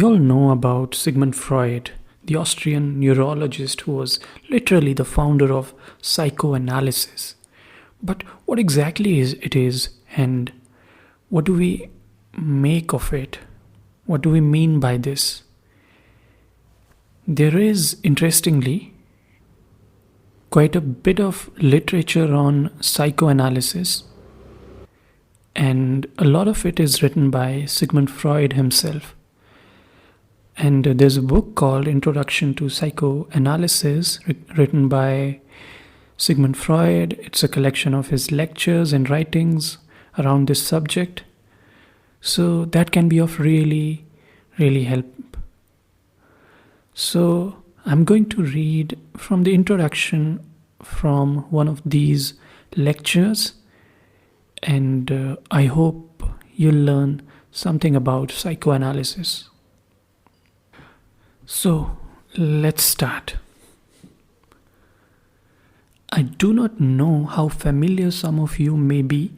We all know about Sigmund Freud, the Austrian neurologist who was literally the founder of psychoanalysis. But what exactly is it is, and what do we make of it? What do we mean by this? There is, interestingly, quite a bit of literature on psychoanalysis, and a lot of it is written by Sigmund Freud himself. And there's a book called Introduction to Psychoanalysis written by Sigmund Freud. It's a collection of his lectures and writings around this subject. So that can be of really help. So I'm going to read from the introduction from one of these lectures, and I hope you'll learn something about psychoanalysis. So, let's start. I do not know how familiar some of you may be,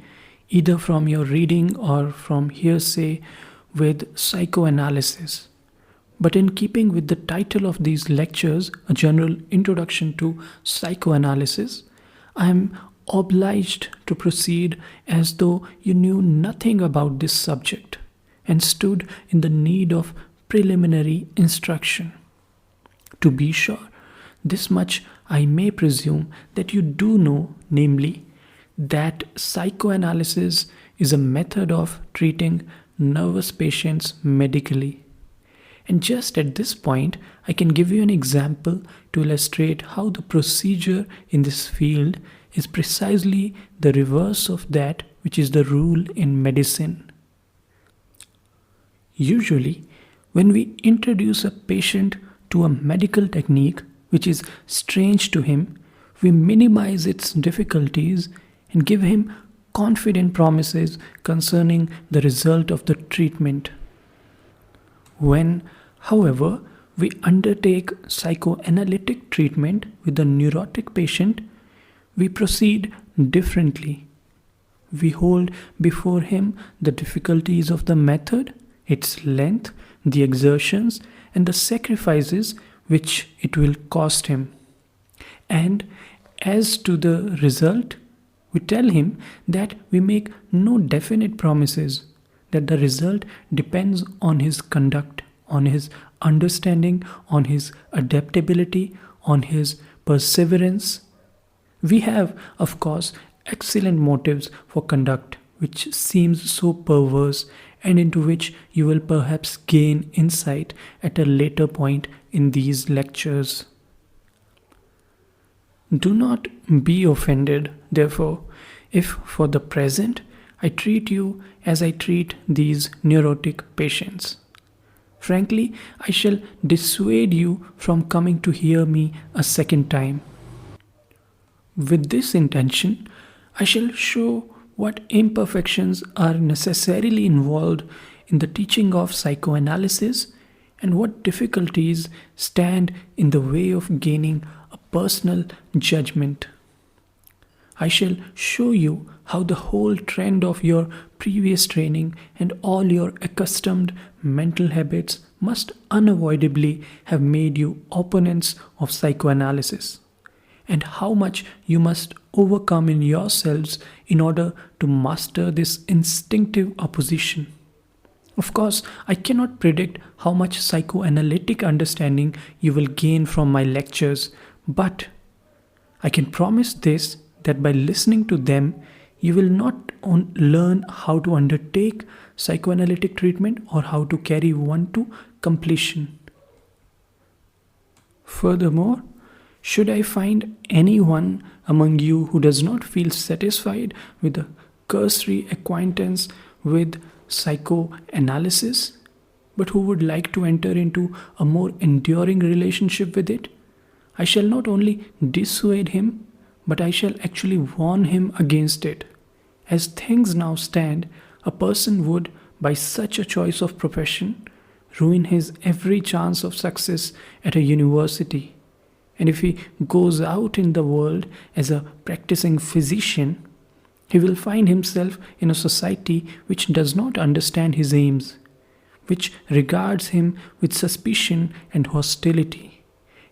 either from your reading or from hearsay, with psychoanalysis. But in keeping with the title of these lectures, A General Introduction to Psychoanalysis, I am obliged to proceed as though you knew nothing about this subject and stood in the need of preliminary instruction. To be sure, this much I may presume that you do know, namely, that psychoanalysis is a method of treating nervous patients medically. And just at this point, I can give you an example to illustrate how the procedure in this field is precisely the reverse of that which is the rule in medicine. Usually, when we introduce a patient to a medical technique which is strange to him, we minimize its difficulties and give him confident promises concerning the result of the treatment. When, however, we undertake psychoanalytic treatment with a neurotic patient, we proceed differently. We hold before him the difficulties of the method, its length, the exertions, and the sacrifices which it will cost him. And as to the result, we tell him that we make no definite promises, that the result depends on his conduct, on his understanding, on his adaptability, on his perseverance. We have, of course, excellent motives for conduct, which seems so perverse and into which you will perhaps gain insight at a later point in these lectures. Do not be offended, therefore, if for the present I treat you as I treat these neurotic patients. Frankly, I shall dissuade you from coming to hear me a second time. With this intention, I shall show what imperfections are necessarily involved in the teaching of psychoanalysis and what difficulties stand in the way of gaining a personal judgment. I shall show you how the whole trend of your previous training and all your accustomed mental habits must unavoidably have made you opponents of psychoanalysis, and how much you must overcome in yourselves in order to master this instinctive opposition. Of course, I cannot predict how much psychoanalytic understanding you will gain from my lectures, but I can promise this, that by listening to them, you will not learn how to undertake psychoanalytic treatment or how to carry one to completion. Furthermore, should I find anyone among you who does not feel satisfied with a cursory acquaintance with psychoanalysis, but who would like to enter into a more enduring relationship with it, I shall not only dissuade him, but I shall actually warn him against it. As things now stand, a person would, by such a choice of profession, ruin his every chance of success at a university. And if he goes out in the world as a practicing physician, he will find himself in a society which does not understand his aims, which regards him with suspicion and hostility,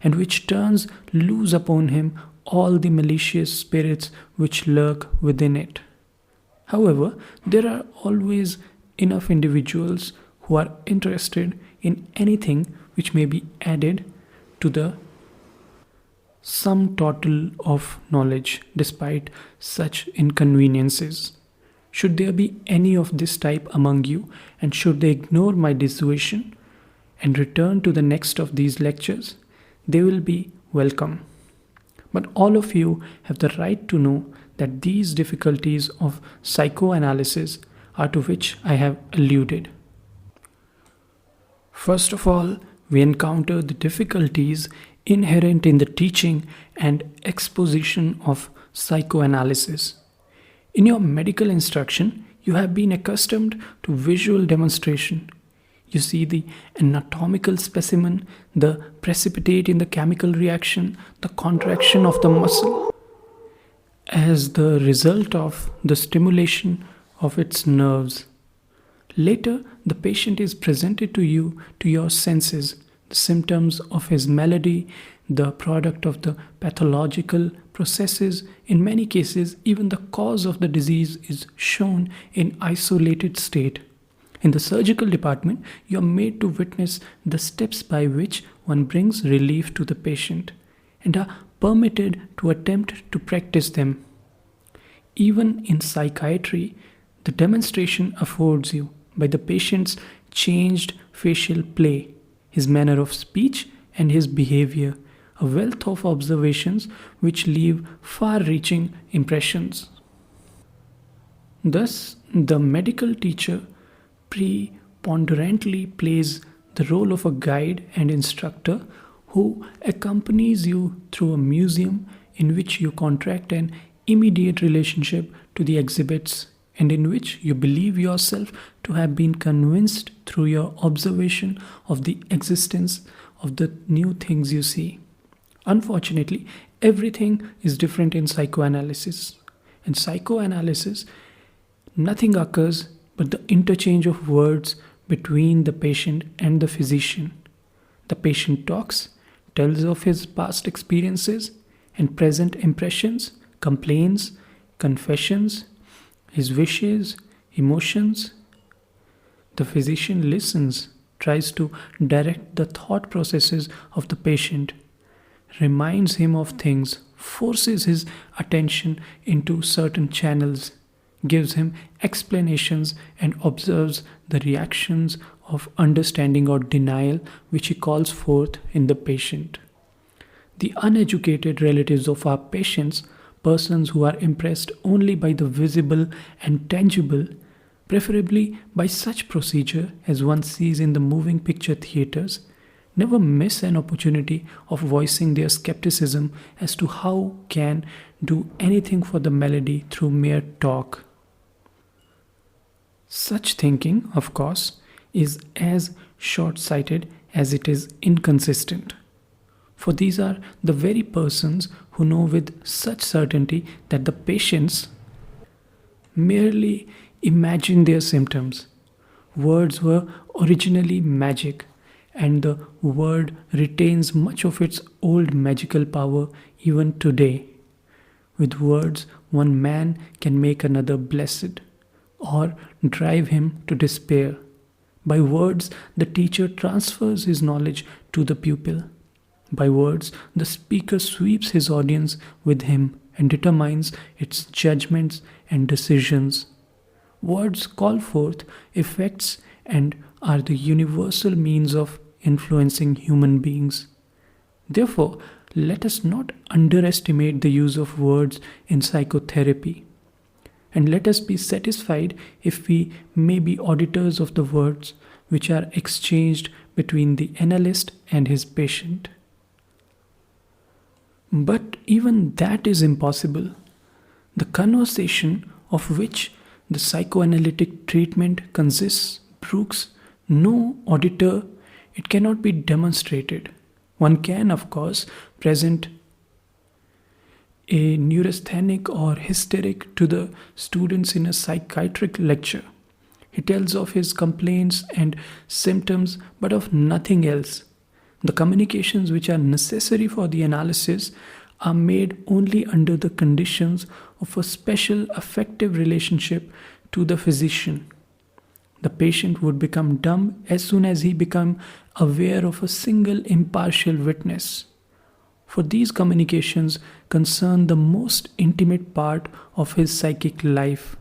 and which turns loose upon him all the malicious spirits which lurk within it. However, there are always enough individuals who are interested in anything which may be added to the sum total of knowledge despite such inconveniences. Should there be any of this type among you, and should they ignore my dissuasion and return to the next of these lectures, they will be welcome. But all of you have the right to know that these difficulties of psychoanalysis are to which I have alluded. First of all, we encounter the difficulties inherent in the teaching and exposition of psychoanalysis. In your medical instruction, you have been accustomed to visual demonstration. You see the anatomical specimen, the precipitate in the chemical reaction, the contraction of the muscle as the result of the stimulation of its nerves. Later, the patient is presented to you, to your senses, the symptoms of his malady, the product of the pathological processes. In many cases, even the cause of the disease is shown in isolated state. In the surgical department, you are made to witness the steps by which one brings relief to the patient and are permitted to attempt to practice them. Even in psychiatry, the demonstration affords you by the patient's changed facial play, his manner of speech, and his behavior, a wealth of observations which leave far-reaching impressions. Thus, the medical teacher preponderantly plays the role of a guide and instructor who accompanies you through a museum in which you contract an immediate relationship to the exhibits and in which you believe yourself to have been convinced through your observation of the existence of the new things you see. Unfortunately, everything is different in psychoanalysis. In psychoanalysis, nothing occurs but the interchange of words between the patient and the physician. The patient talks, tells of his past experiences and present impressions, complaints, confessions, his wishes, emotions. The physician listens, tries to direct the thought processes of the patient, reminds him of things, forces his attention into certain channels, gives him explanations, and observes the reactions of understanding or denial which he calls forth in the patient. The uneducated relatives of our patients, persons who are impressed only by the visible and tangible, preferably by such procedure as one sees in the moving picture theaters, never miss an opportunity of voicing their skepticism as to how can do anything for the malady through mere talk. Such thinking, of course, is as short-sighted as it is inconsistent. For these are the very persons who know with such certainty that the patients merely imagine their symptoms. Words were originally magic, and the word retains much of its old magical power even today. With words, one man can make another blessed, or drive him to despair. By words, the teacher transfers his knowledge to the pupil. By words, the speaker sweeps his audience with him and determines its judgments and decisions. Words call forth effects and are the universal means of influencing human beings. Therefore, let us not underestimate the use of words in psychotherapy. And let us be satisfied if we may be auditors of the words which are exchanged between the analyst and his patient. But even that is impossible. The conversation of which the psychoanalytic treatment consists brooks no auditor. It cannot be demonstrated. One can, of course, present a neurasthenic or hysteric to the students in a psychiatric lecture. It tells of his complaints and symptoms, but of nothing else. The communications which are necessary for the analysis are made only under the conditions of a special affective relationship to the physician. The patient would become dumb as soon as he became aware of a single impartial witness. For these communications concern the most intimate part of his psychic life.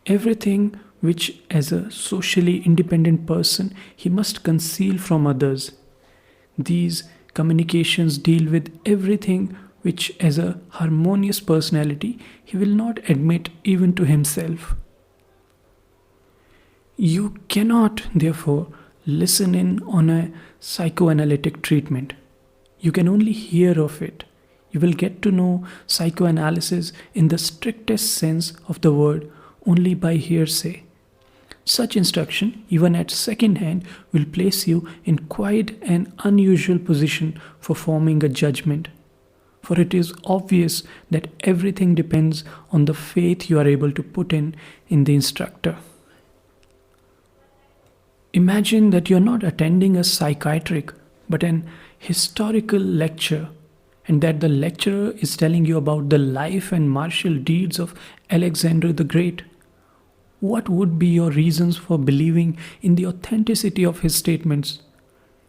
Everything which, as a socially independent person, he must conceal from others. These communications deal with everything which, as a harmonious personality, he will not admit even to himself. You cannot, therefore, listen in on a psychoanalytic treatment. You can only hear of it. You will get to know psychoanalysis in the strictest sense of the word only by hearsay. Such instruction, even at second hand, will place you in quite an unusual position for forming a judgment. For it is obvious that everything depends on the faith you are able to put in the instructor. Imagine that you are not attending a psychiatric but an historical lecture, and that the lecturer is telling you about the life and martial deeds of Alexander the Great. What would be your reasons for believing in the authenticity of his statements?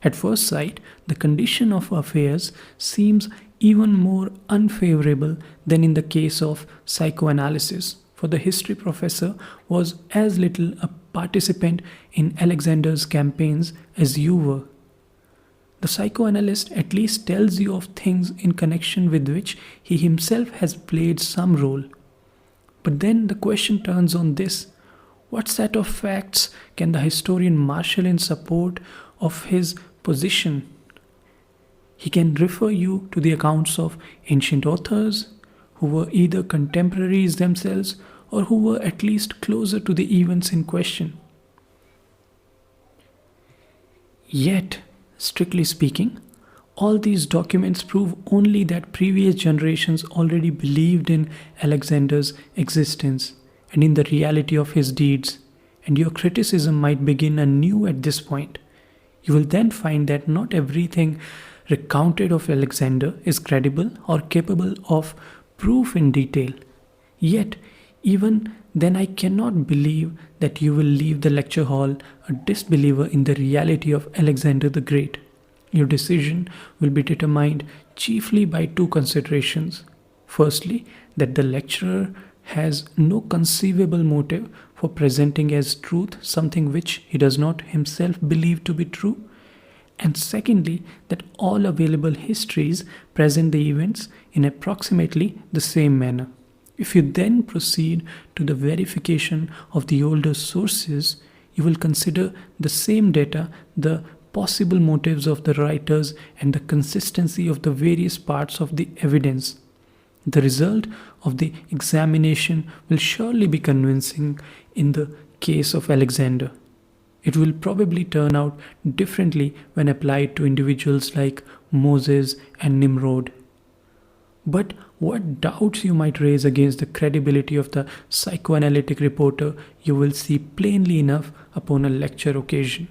At first sight, the condition of affairs seems even more unfavorable than in the case of psychoanalysis, for the history professor was as little a participant in Alexander's campaigns as you were. The psychoanalyst at least tells you of things in connection with which he himself has played some role. But then the question turns on this: what set of facts can the historian marshal in support of his position? He can refer you to the accounts of ancient authors who were either contemporaries themselves or who were at least closer to the events in question. Yet, strictly speaking, all these documents prove only that previous generations already believed in Alexander's existence and in the reality of his deeds, and your criticism might begin anew at this point. You will then find that not everything recounted of Alexander is credible or capable of proof in detail. Yet, even then I cannot believe that you will leave the lecture hall a disbeliever in the reality of Alexander the Great. Your decision will be determined chiefly by two considerations. Firstly, that the lecturer has no conceivable motive for presenting as truth something which he does not himself believe to be true. And secondly, that all available histories present the events in approximately the same manner. If you then proceed to the verification of the older sources, you will consider the same data, the possible motives of the writers, and the consistency of the various parts of the evidence. The result of the examination will surely be convincing in the case of Alexander. It will probably turn out differently when applied to individuals like Moses and Nimrod. But what doubts you might raise against the credibility of the psychoanalytic reporter, you will see plainly enough upon a lecture occasion.